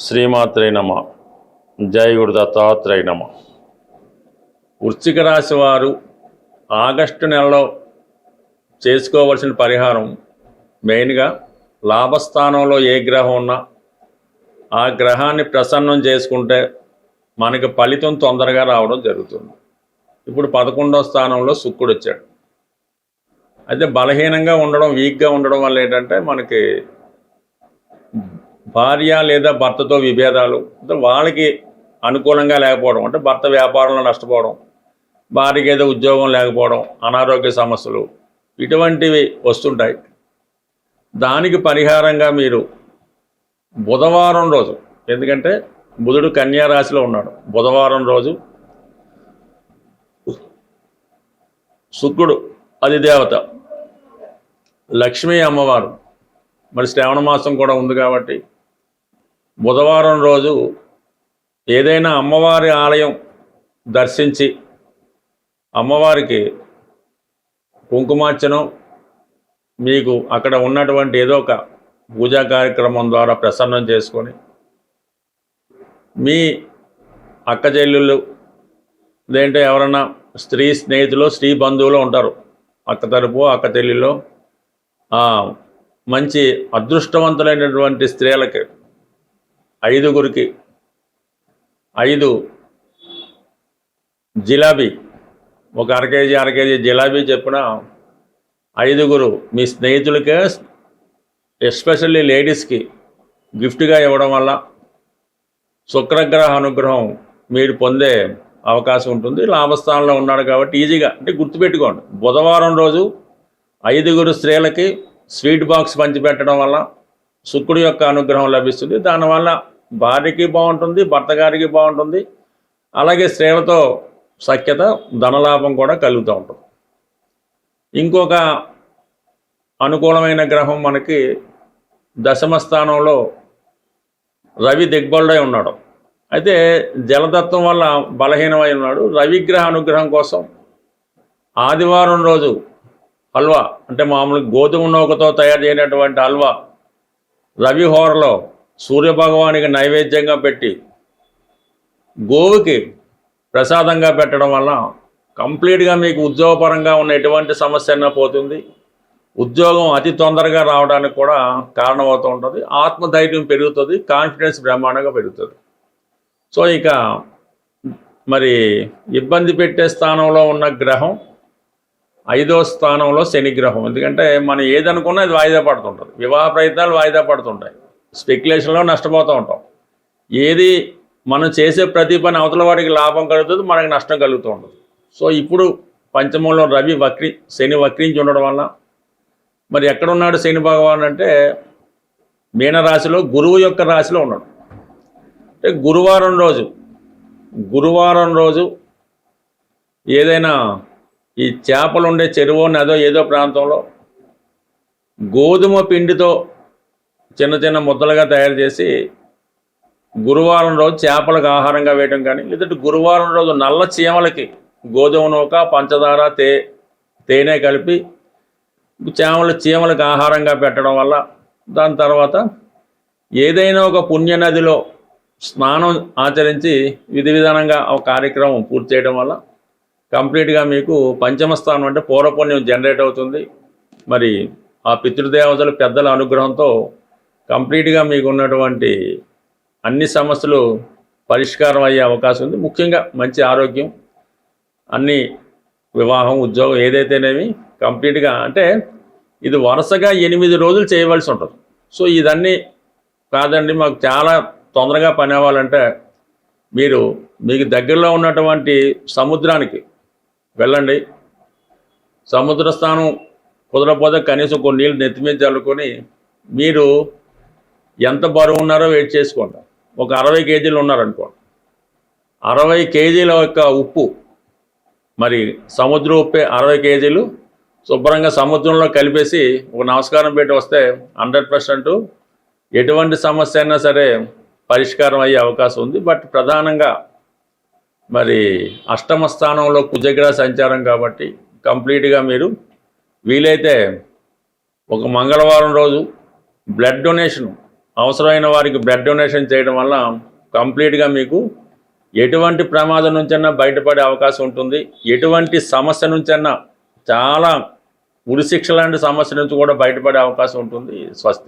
శ్రీమాత్రే నమ. జై గురు దత్తాత్రేయ నమ. వృశ్చిక రాశి వారు ఆగస్టు నెలలో చేసుకోవలసిన పరిహారం మెయిన్గా లాభస్థానంలో ఏ గ్రహం ఉన్నా ఆ గ్రహాన్ని ప్రసన్నం చేసుకుంటే మనకి ఫలితం తొందరగా రావడం జరుగుతుంది. ఇప్పుడు 11వ స్థానంలో శుక్రుడు వచ్చాడు. అయితే బలహీనంగా ఉండడం, వీక్గా ఉండడం వల్ల ఏంటంటే మనకి భార్య లేదా భర్తతో విభేదాలు, అంటే వాళ్ళకి అనుకూలంగా లేకపోవడం, అంటే భర్త వ్యాపారంలో నష్టపోవడం, భార్యకి ఏదో ఉద్యోగం లేకపోవడం, అనారోగ్య సమస్యలు ఇటువంటివి వస్తుంటాయి. దానికి పరిహారంగా మీరు బుధవారం రోజు, ఎందుకంటే బుధుడు కన్యా రాశిలో ఉన్నాడు, బుధవారం రోజు శుక్రుడు అధిదేవత లక్ష్మీ అమ్మవారు, మరి శ్రావణ మాసం కూడా ఉంది కాబట్టి బుధవారం రోజు ఏదైనా అమ్మవారి ఆలయం దర్శించి అమ్మవారికి కుంకుమార్చనం, మీకు అక్కడ ఉన్నటువంటి ఏదో ఒక పూజా కార్యక్రమం ద్వారా ప్రసన్నం చేసుకొని మీ అక్క చెల్లెళ్ళు లేదంటే ఎవరన్నా స్త్రీ స్నేహితులు, స్త్రీ బంధువులు ఉంటారు, అక్క తరపు అక్క చెల్లెళ్ళు, మంచి అదృష్టవంతులైనటువంటి స్త్రీలకి 5గురికి 5 జిలాబీ, ఒక అర కేజీ జిలాబీ చెప్పిన 5గురు మీ స్నేహితులకే, ఎస్పెషల్లీ లేడీస్కి గిఫ్ట్గా ఇవ్వడం వల్ల శుక్రగ్రహ అనుగ్రహం మీరు పొందే అవకాశం ఉంటుంది. లాభస్థానంలో ఉన్నాడు కాబట్టి ఈజీగా, అంటే గుర్తుపెట్టుకోండి, బుధవారం రోజు 5గురు స్త్రీలకి స్వీట్ బాక్స్ పంచిపెట్టడం వల్ల శుక్రుడి యొక్క అనుగ్రహం లభిస్తుంది. దానివల్ల భార్యకి బాగుంటుంది, భర్త గారికి బాగుంటుంది, అలాగే స్త్రీలతో సఖ్యత, ధనలాభం కూడా కలుగుతూ ఉంటుంది. ఇంకొక అనుకూలమైన గ్రహం మనకి దశమ స్థానంలో రవి దిగ్బలుడై ఉన్నాడు. అయితే జలతత్వం వల్ల బలహీనమై ఉన్నాడు. రవిగ్రహ అనుగ్రహం కోసం ఆదివారం రోజు హల్వా, అంటే మామూలుగా గోధుమ నూకతో తయారు చేయనటువంటి హల్వా రవి హోరలో సూర్యభగవానికి నైవేద్యంగా పెట్టి గోవుకి ప్రసాదంగా పెట్టడం వల్ల కంప్లీట్గా మీకు ఉద్యోగపరంగా ఉన్న ఎటువంటి సమస్య అయినా పోతుంది. ఉద్యోగం అతి తొందరగా రావడానికి కూడా కారణమవుతూ ఉంటుంది. ఆత్మధైర్యం పెరుగుతుంది, కాన్ఫిడెన్స్ బ్రహ్మాండంగా పెరుగుతుంది. సో ఇక మరి ఇబ్బంది పెట్టే స్థానంలో ఉన్న గ్రహం 5వ స్థానంలో శని గ్రహం. ఎందుకంటే మనం ఏదనుకున్నా అది వాయిదా పడుతుంటుంది. వివాహ ప్రయత్నాలు వాయిదా పడుతుంటాయి, స్పెక్యులేషన్లో నష్టపోతూ ఉంటాం. ఏది మనం చేసే ప్రతి పని అవతల వాడికి లాభం కలుగుతుంది, మనకి నష్టం కలుగుతూ ఉంటుంది. సో ఇప్పుడు పంచమంలో శని వక్రించి ఉండడం వల్ల మరి ఎక్కడున్నాడు శని భగవాన్ అంటే మీనరాశిలో, గురువు యొక్క రాశిలో ఉన్నాడు. అంటే గురువారం రోజు ఏదైనా ఈ చేపలు ఉండే చెరువు నదో ఏదో ప్రాంతంలో గోధుమ పిండితో చిన్న చిన్న ముద్దలుగా తయారు చేసి గురువారం రోజు చేపలకు ఆహారంగా వేయడం కానీ, లేదంటే గురువారం రోజు నల్ల చీమలకి గోధుమ నూక, పంచదార, తేనె కలిపి చీమలకు ఆహారంగా పెట్టడం వల్ల, దాని తర్వాత ఏదైనా ఒక పుణ్యనదిలో స్నానం ఆచరించి విధి విధానంగా ఒక కార్యక్రమం పూర్తి చేయడం వల్ల కంప్లీట్గా మీకు పంచమ స్థానం అంటే పూర్వపుణ్యం జనరేట్ అవుతుంది. మరి ఆ పితృదేవతల పెద్దల అనుగ్రహంతో కంప్లీట్గా మీకు ఉన్నటువంటి అన్ని సమస్యలు పరిష్కారం అయ్యే అవకాశం ఉంది. ముఖ్యంగా మంచి ఆరోగ్యం, అన్ని వివాహం, ఉద్యోగం ఏదైతేనేవి కంప్లీట్గా, అంటే ఇది వరుసగా 8 రోజులు చేయవలసి ఉంటుంది. సో ఇదన్నీ కాదండి, మాకు చాలా తొందరగా పని అవ్వాలంటే మీకు దగ్గరలో ఉన్నటువంటి సముద్రానికి వెళ్ళండి. సముద్ర స్థానం కుదరకపోతే కనీసం కొన్ని నీళ్ళు నెత్తి మీద చల్లుకొని మీరు ఎంత బరువు ఉన్నారో వెయిట్ చేసుకోండి. ఒక 60 కేజీలు ఉన్నారనుకోండి, 60 కేజీల యొక్క ఉప్పు, మరి సముద్ర ఉప్పే 60 కేజీలు శుభ్రంగా సముద్రంలో కలిపేసి ఒక నమస్కారం పెట్టి వస్తే 100% ఎటువంటి సమస్య అయినా సరే పరిష్కారం అయ్యే అవకాశం ఉంది. బట్ ప్రధానంగా మరి అష్టమ స్థానంలో కుజగ్రహ సంచారం కాబట్టి కంప్లీట్గా మీరు వీలైతే ఒక మంగళవారం రోజు బ్లడ్ డొనేషన్ అవసరమైన వారికి బ్లడ్ డొనేషన్ చేయడం వల్ల కంప్లీట్గా మీకు ఎటువంటి ప్రమాదం నుంచైనా బయటపడే అవకాశం ఉంటుంది. ఎటువంటి సమస్య నుంచైనా చాలా ఉరిశిక్ష లాంటి సమస్య నుంచి కూడా బయటపడే అవకాశం ఉంటుంది. స్వస్తి.